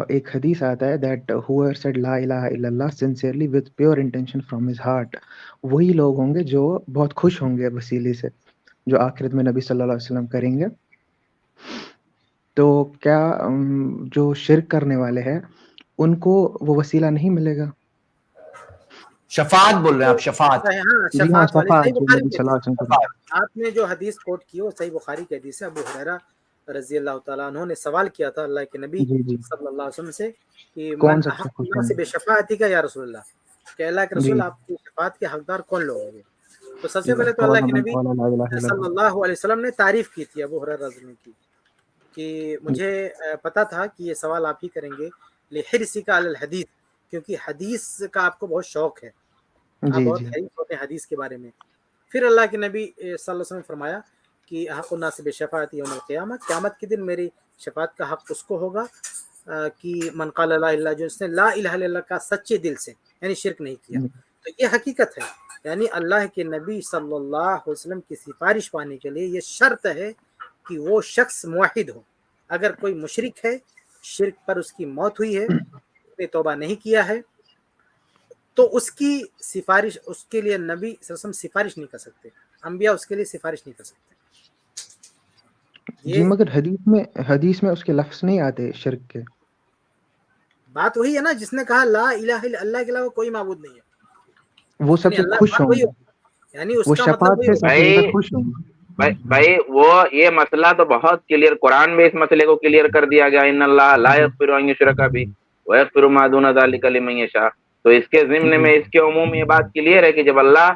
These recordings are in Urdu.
ایک حدیث آتا ہے that whoever said لا الہ الا اللہ sincerely with pure intention from his heart، وہی لوگ ہوں گے جو بہت خوش ہوں گے وسیلے سے، جو آخرت میں نبی صلی اللہ علیہ وسلم کریں گے۔ تو کیا جو شرک کرنے والے ہیں ان کو وہ وسیلہ نہیں ملے گا؟ شفاعت بول رہے ہیں آپ، شفاعت؟ ہاں جی ہاں، شفاعت والی شفاعت صحیح جو بخاری نبی کی صلی اللہ حدیث علیہ وسلم کریں۔ آپ نے جو حدیث کوٹ کی وہ صحیح بخاری کی حدیث ہے۔ ابو ہریرہ رضی اللہ تعالیٰ عنہ نے سوال کیا تھا اللہ کے نبی جی جی، صلی اللہ علیہ وسلم سے کہ من کون سب سے احق خوش الناس ہوں گے؟ بشفاعتی کا یا رسول اللہ، کہ اللہ کے جی رسول آپ کی شفاعت کے حقدار کون لوگ ہوں گے؟ تو سب سے جی، پہلے تو قال اللہ کے من نبی قال لا الہ الا صلی اللہ۔ اللہ علیہ وسلم نے تعریف کی تھی ابو ہریرہ رضی اللہ کی، کہ مجھے پتا تھا کہ یہ سوال آپ ہی کریں گے، لحرصک علی الحدیث، کیونکہ حدیث کا آپ کو بہت شوق ہے، آپ جی بہت جی حریص ہوتے ہیں حدیث کے بارے میں۔ پھر اللہ کے نبی صلی اللہ علیہ وسلم نے فرمایا کہ حق الناس بشفاعتی یوم القیامہ، قیامت کے دن میری شفاعت کا حق اس کو ہوگا کہ من قال لا الہ الا اللہ، جو اس نے لا الہ الا اللہ کا سچے دل سے، یعنی شرک نہیں کیا۔ تو یہ حقیقت ہے، یعنی اللہ کے نبی صلی اللہ علیہ وسلم کی سفارش پانے کے لیے یہ شرط ہے کہ وہ شخص موحد ہو۔ اگر کوئی مشرک ہے، شرک پر اس کی موت ہوئی ہے، اس نے توبہ نہیں کیا ہے، تو اس کی سفارش، اس کے لیے نبی صلی اللہ علیہ وسلم سفارش نہیں کر سکتے، انبیاء اس کے لیے سفارش نہیں کر سکتے۔ جی، یہ مگر حدیث میں اس کے لفظ نہیں آتے شرک کے۔ بات وہی ہے نا، جس نے کہا لا الہ الا اللہ کے علاوہ کوئی معبود نہیں ہے، وہ سب یعنی سے اللہ خوش مراد ہوں وہی گے، ہو، یعنی اس وہ کا مطلب شفاعت وہی سے ہو۔ سب سے زیادہ خوش ہوں گے۔ بھائی وہ یہ مسئلہ تو بہت کلیئر، قرآن میں اس مسئلے کو کلیئر کر دیا گیا، ان اللہ لا یغفر ان یشرک بہ ویغفر ما دون ذلک لمن یشاء۔ تو اس کے ضمن میں، اس کے عموم میں یہ بات کلیئر ہے کہ جب اللہ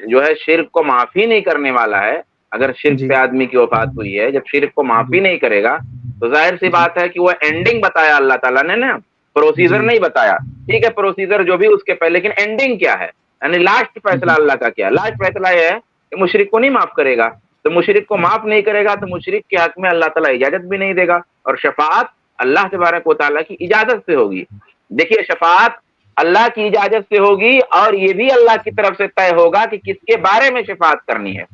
جو ہے شرک کو معافی نہیں کرنے والا ہے، اگر شرک جی پہ آدمی کی وفات ہوئی ہے، جب شرک کو معافی نہیں کرے گا تو ظاہر سی بات ہے کہ وہ اینڈنگ بتایا اللہ تعالیٰ نے نا، پروسیجر نہیں بتایا۔ ٹھیک ہے، پروسیجر جو بھی اس کے پہلے، لیکن اینڈنگ کیا ہے، یعنی لاسٹ فیصلہ اللہ کا کیا ہے؟ لاسٹ فیصلہ یہ ہے کہ مشرک کو نہیں معاف کرے گا، تو مشرک کو معاف نہیں کرے گا تو مشرک کے حق میں اللہ تعالیٰ اجازت بھی نہیں دے گا، اور شفاعت اللہ تبارک و تعالیٰ کی اجازت سے ہوگی۔ دیکھیے، شفاعت اللہ کی اجازت سے ہوگی، اور یہ بھی اللہ کی طرف سے طے ہوگا کہ کس کے بارے میں شفاعت کرنی ہے۔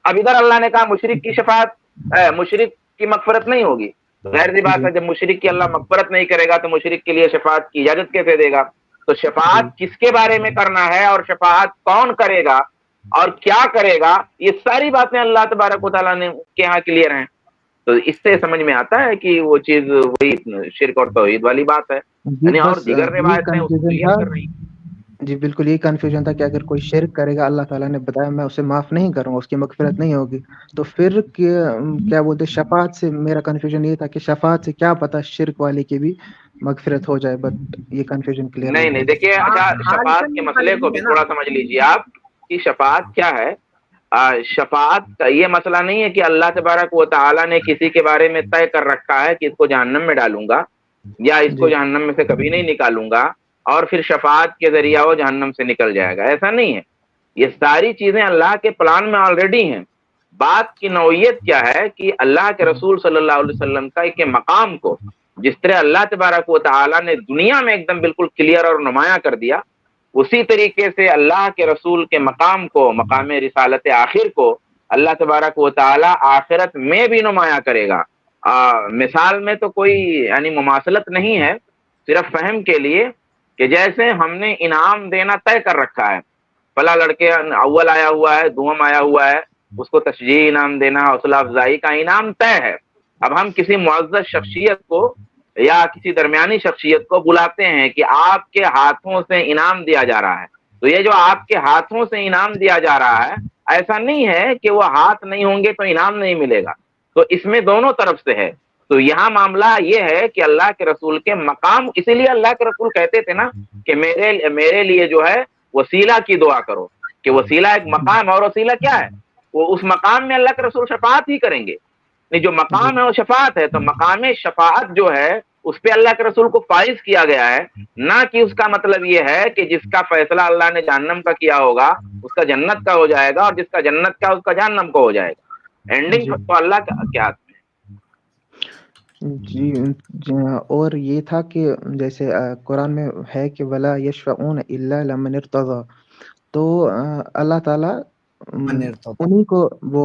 اب ادھر اللہ نے کہا مشرک کی شفاعت، مشرک کی مغفرت نہیں ہوگی، ظاہر سی بات ہے جب مشرک کی اللہ مغفرت نہیں کرے گا تو مشرک کے لیے شفاعت کی اجازت کیسے دے گا؟ تو شفاعت کس کے بارے میں کرنا ہے اور شفاعت کون کرے گا اور کیا کرے گا، یہ ساری باتیں اللہ تبارک و تعالیٰ نے کے یہاں کلیئر ہیں۔ تو اس سے سمجھ میں آتا ہے کہ وہ چیز وہی شرک اور توحید والی بات ہے، یعنی اور بس دیگر یہ روایتیں اس کو کنفیوژن کلیئر تھا۔ کر رہی ہیں۔ جی بالکل، یہ کنفیوژن تھا کہ اگر کوئی شرک کرے گا، اللہ تعالیٰ نے بتایا میں اسے معاف نہیں کروں گا، اس کی مغفرت نہیں ہوگی، تو پھر کیا بولتے شفاعت سے، میرا کنفیوژن یہ تھا کہ شفاعت سے کیا پتا شرک والے کی بھی مغفرت ہو جائے، بٹ یہ کنفیوژن کلیئر ہو نہیں گیا۔ دیکھیے، اچھا شفاعت حالتاً کے یہ مسئلے کو نہیں بھی ہے نا۔ تھوڑا سمجھ لیجیے آپ کہ شفاعت کیا ہے۔ شفاعت کا یہ مسئلہ نہیں ہے کہ اللہ تبارک و تعالیٰ نے کسی کے بارے میں طے کر رکھا ہے کہ اس کو جہنم میں ڈالوں گا یا اس کو جی جہنم میں سے کبھی نہیں نکالوں گا، اور پھر شفاعت کے ذریعہ وہ جہنم سے نکل جائے گا، ایسا نہیں ہے۔ یہ ساری چیزیں اللہ کے پلان میں آلریڈی ہیں۔ بات کی نوعیت کیا ہے کہ اللہ کے رسول صلی اللہ علیہ وسلم کا ایک مقام کو جس طرح اللہ تبارک و تعالیٰ نے دنیا میں ایک دم بالکل کلیئر اور نمایاں کر دیا، اسی طریقے سے اللہ کے رسول کے مقام کو، مقام رسالت آخر کو اللہ تبارک و تعالیٰ آخرت میں بھی نمایاں کرے گا۔ مثال میں تو کوئی یعنی مماثلت نہیں ہے، صرف فہم کے لیے کہ جیسے ہم نے انعام دینا طے کر رکھا ہے، فلاں لڑکے اول آیا ہوا ہے، دوم آیا ہوا ہے، اس کو تشجیعی انعام دینا، حوصلہ افزائی کا انعام طے ہے۔ اب ہم کسی معزز شخصیت کو یا کسی درمیانی شخصیت کو بلاتے ہیں کہ آپ کے ہاتھوں سے انعام دیا جا رہا ہے، تو یہ جو آپ کے ہاتھوں سے انعام دیا جا رہا ہے، ایسا نہیں ہے کہ وہ ہاتھ نہیں ہوں گے تو انعام نہیں ملے گا، تو اس میں دونوں طرف سے ہے۔ تو یہاں معاملہ یہ ہے کہ اللہ کے رسول کے مقام، اسی لیے اللہ کے رسول کہتے تھے نا کہ میرے لیے جو ہے وسیلہ کی دعا کرو، کہ وسیلہ ایک مقام، اور وسیلہ کیا ہے؟ وہ اس مقام میں اللہ کے رسول شفاعت ہی کریں گے، جو مقام ہے وہ شفاعت ہے۔ تو مقام شفاعت جو ہے اس پہ اللہ کے رسول کو فائز کیا گیا ہے، نہ کہ اس کا مطلب یہ ہے کہ جس کا فیصلہ اللہ نے جہنم کا کیا ہوگا اس کا جنت کا ہو جائے گا، اور جس کا جنت کا اس کا جہنم کا ہو جائے گا۔ اینڈنگ تو اللہ کا کیا ہاتھ میں ہے۔ جی اور یہ تھا کہ جیسے قرآن میں ہے کہ ولا یشفعون الا لمن ارتضی، تو اللہ تعالیٰ انہی کو وہ